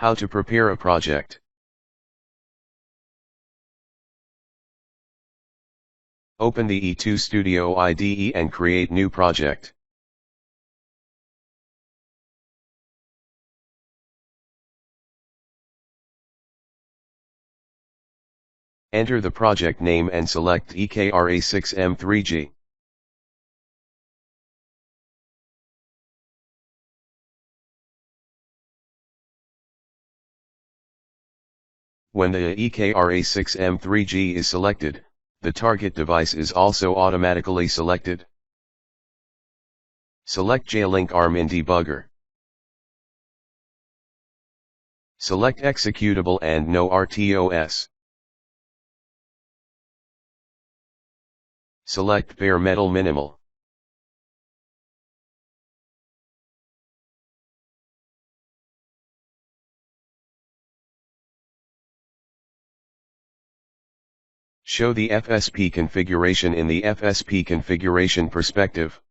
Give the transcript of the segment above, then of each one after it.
How to prepare a project. Open the E2 Studio IDE and create new project. Enter the project name and select EKRA6M3G. When the EKRA6M3G is selected, the target device is also automatically selected. Select J-Link ARM in Debugger. Select Executable and No RTOS. Select Bare Metal Minimal. Show the FSP configuration in the FSP configuration perspective.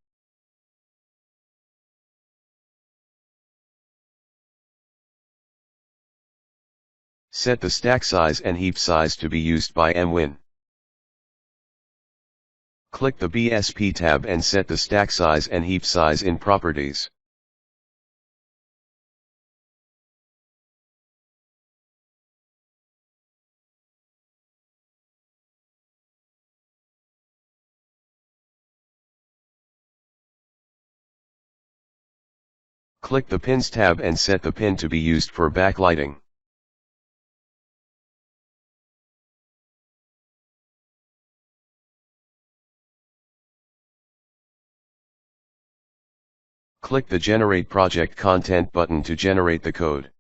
Set the stack size and heap size to be used by emWin. Click the BSP tab and set the stack size and heap size in Properties. Click the Pins tab and set the pin to be used for backlighting. Click the Generate Project Content button to generate the code.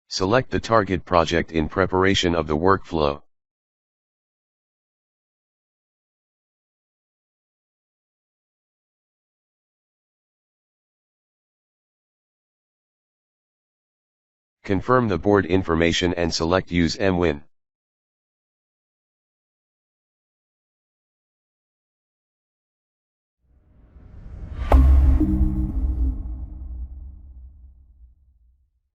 Select the target project in preparation of the workflow. Confirm the board information and select Use emWin.